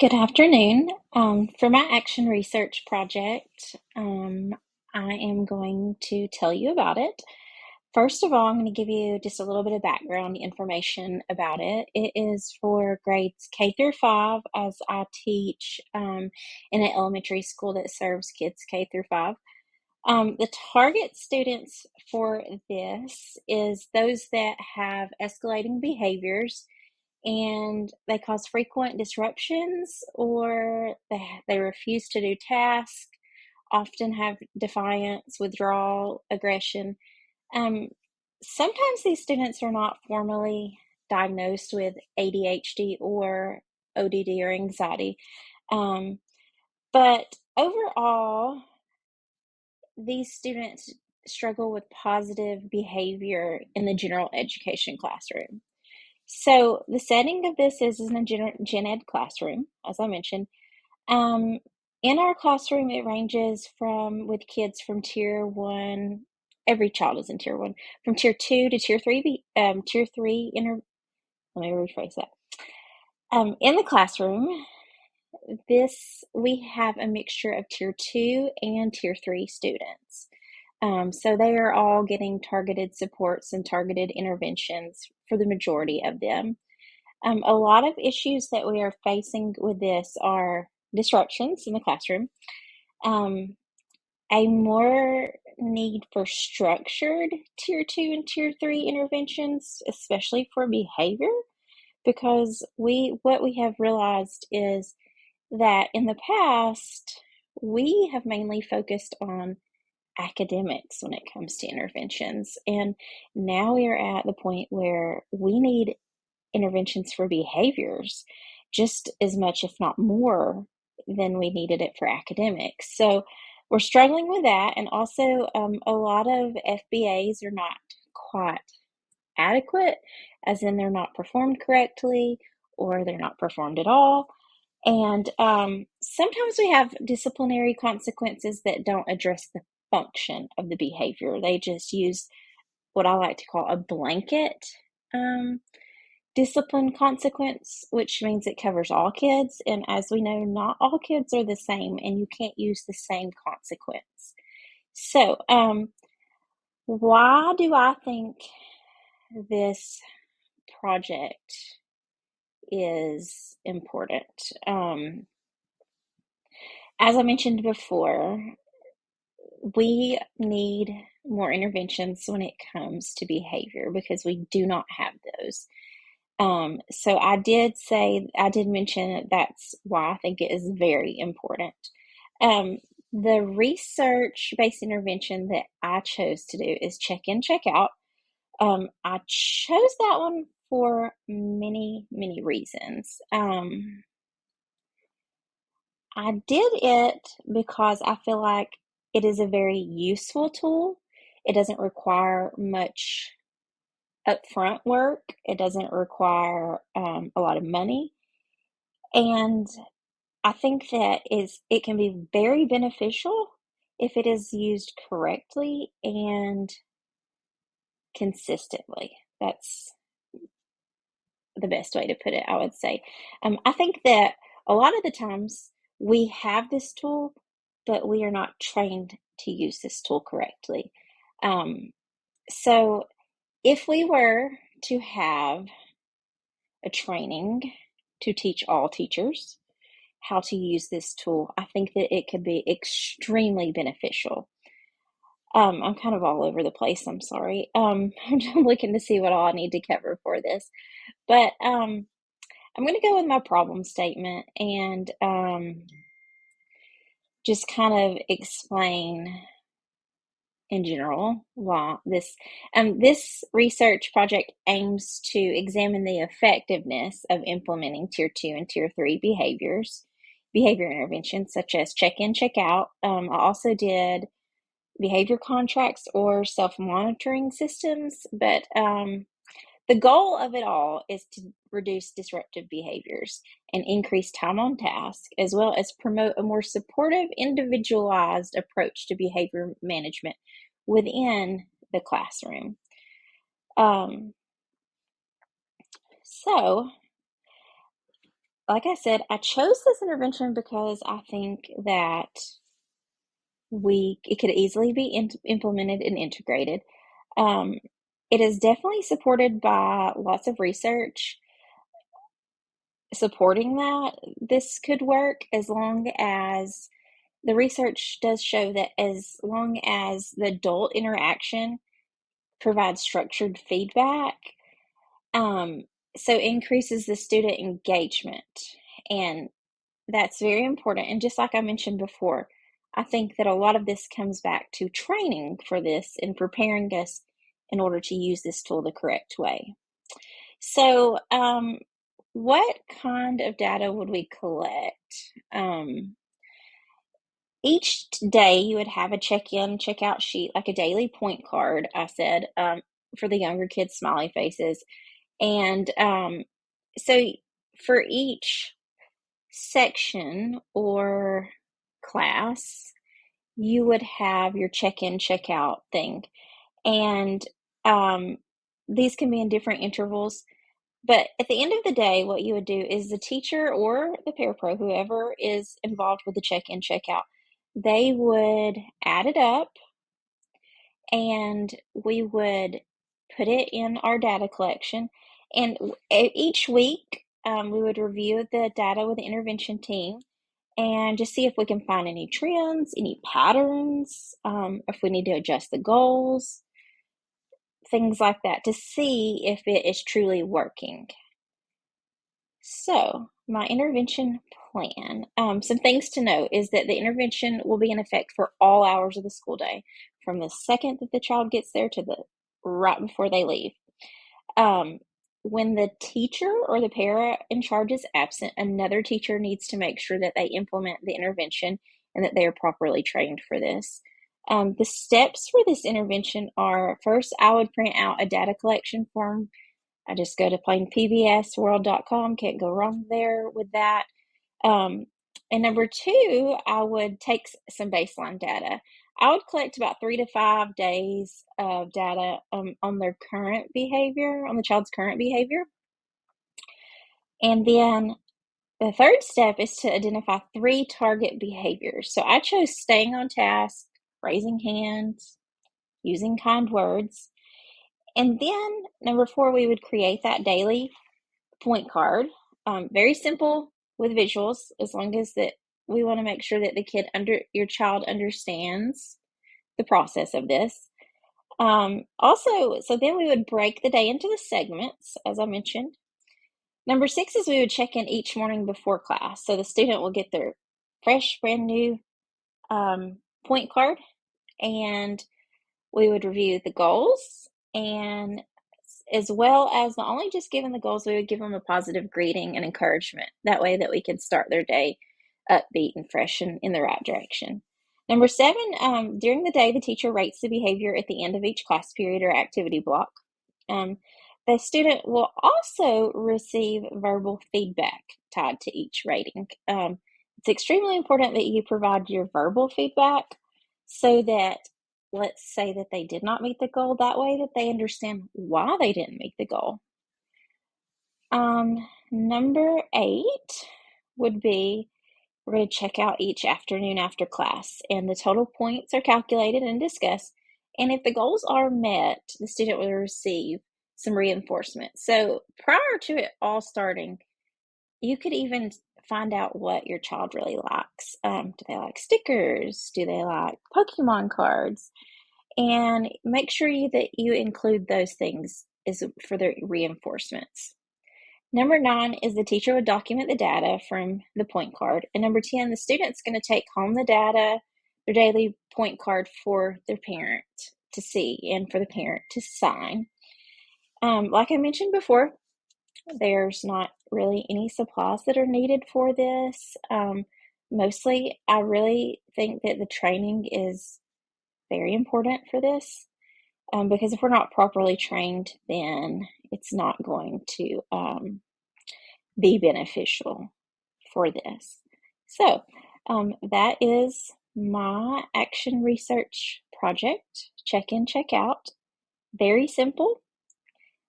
Good afternoon. For my action research project, I am going to tell you about it. First of all, I'm going to give you just a little bit of background information about it. It is for grades K through 5, as I teach in an elementary school that serves kids K through 5. The target students for this is those that have escalating behaviors and they cause frequent disruptions, or they refuse to do tasks, often have defiance, withdrawal, aggression. Um, Sometimes these students are not formally diagnosed with ADHD or ODD or anxiety, um, but overall, these students struggle with positive behavior in the general education classroom. So the setting of this is in a gen ed classroom, as I mentioned. Um, in our classroom, it ranges from with kids from tier one. Every child is in tier one, from tier two to tier three. Tier three inter. Let me rephrase that. In the classroom, this we have a mixture of tier two and tier three students. So they are all getting targeted supports and targeted interventions for the majority of them. A lot of issues that we are facing with this are disruptions in the classroom, um, a more need for structured tier two and tier three interventions, especially for behavior, because what we have realized is that in the past, we have mainly focused on academics when it comes to interventions. And now we are at the point where we need interventions for behaviors just as much, if not more, than we needed it for academics. So we're struggling with that. And also, a lot of FBAs are not quite adequate, as in they're not performed correctly or they're not performed at all. And sometimes we have disciplinary consequences that don't address the function of the behavior. They just use what I like to call a blanket um, discipline consequence, which means it covers all kids. And as we know, not all kids are the same, and you can't use the same consequence. So, why do I think this project is important? As I mentioned before, we need more interventions when it comes to behavior because we do not have those. So I did mention that that's why I think it is very important. Um, the research-based intervention that I chose to do is check in, check out. I chose that one for many, many reasons. I did it because I feel like it is a very useful tool. It doesn't require much upfront work. It doesn't require a lot of money. And I think that it can be very beneficial if it is used correctly and consistently. That's the best way to put it, I would say. I think that a lot of the times we have this tool, but we are not trained to use this tool correctly. Um, so if we were to have a training to teach all teachers how to use this tool, I think that it could be extremely beneficial. I'm kind of all over the place. I'm sorry. I'm looking to see what all I need to cover for this, but I'm going to go with my problem statement and just kind of explain in general why this research project aims to examine the effectiveness of implementing tier two and tier three behavior interventions such as check in, check out. I also did behavior contracts or self monitoring systems, but the goal of it all is to reduce disruptive behaviors and increase time on task, as well as promote a more supportive, individualized approach to behavior management within the classroom. Um, so, like I said, I chose this intervention because I think that it could easily be implemented and integrated. Um, it is definitely supported by lots of research supporting that this could work, as long as the research does show that as long as the adult interaction provides structured feedback, um, so increases the student engagement. And that's very important. And just like I mentioned before, I think that a lot of this comes back to training for this and preparing us in order to use this tool the correct way. So, what kind of data would we collect? Each day you would have a check-in, check-out sheet, like a daily point card, I said, for the younger kids' smiley faces. And so for each section or class, you would have your check-in, check-out thing. And um, these can be in different intervals. But at the end of the day, what you would do is the teacher or the parapro, whoever is involved with the check-in, check-out, they would add it up and we would put it in our data collection. And each week, we would review the data with the intervention team and just see if we can find any trends, any patterns, if we need to adjust the goals, things like that, to see if it is truly working. So, my intervention plan. Some things to note is that the intervention will be in effect for all hours of the school day, from the second that the child gets there to the right before they leave. Um, when the teacher or the para in charge is absent, another teacher needs to make sure that they implement the intervention and that they are properly trained for this. The steps for this intervention are: first, I would print out a data collection form. I just go to plainpbsworld.com, can't go wrong there with that. And number two, I would take some baseline data. I would collect about 3 to 5 days of data on their current behavior, on the child's current behavior. And then the third step is to identify 3 target behaviors. So I chose staying on task, raising hands, using kind words. And then number 4, we would create that daily point card. Very simple with visuals, as long as that we want to make sure that your child understands the process of this. Also, so then we would break the day into the segments, as I mentioned. Number 6 is we would check in each morning before class. So the student will get their fresh, brand new point card, and we would review the goals, and as well as not only just giving the goals, we would give them a positive greeting and encouragement. That way that we can start their day upbeat and fresh and in the right direction. Number 7, during the day, the teacher rates the behavior at the end of each class period or activity block. The student will also receive verbal feedback tied to each rating. It's extremely important that you provide your verbal feedback so that, let's say that they did not meet the goal, that way that they understand why they didn't meet the goal. Number 8 would be, we're going to check out each afternoon after class, and the total points are calculated and discussed. And if the goals are met, the student will receive some reinforcement. So prior to it all starting, you could even find out what your child really likes. Do they like stickers? Do they like Pokemon cards? And make sure that you include those things for their reinforcements. Number 9 is the teacher would document the data from the point card. And number 10, the student's going to take home the data, their daily point card, for their parent to see and for the parent to sign. Like I mentioned before, there's not really any supplies that are needed for this. Mostly, I really think that the training is very important for this, because if we're not properly trained, then it's not going to be beneficial for this. So that is my action research project, check in, check out. Very simple,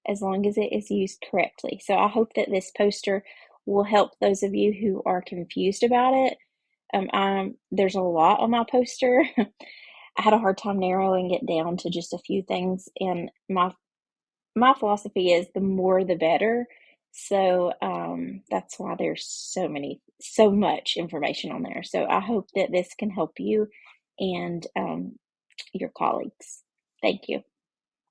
as long as it is used correctly. So I hope that this poster will help those of you who are confused about it. There's a lot on my poster. I had a hard time narrowing it down to just a few things, and my philosophy is the more the better. So that's why there's so much information on there. So I hope that this can help you and your colleagues. Thank you.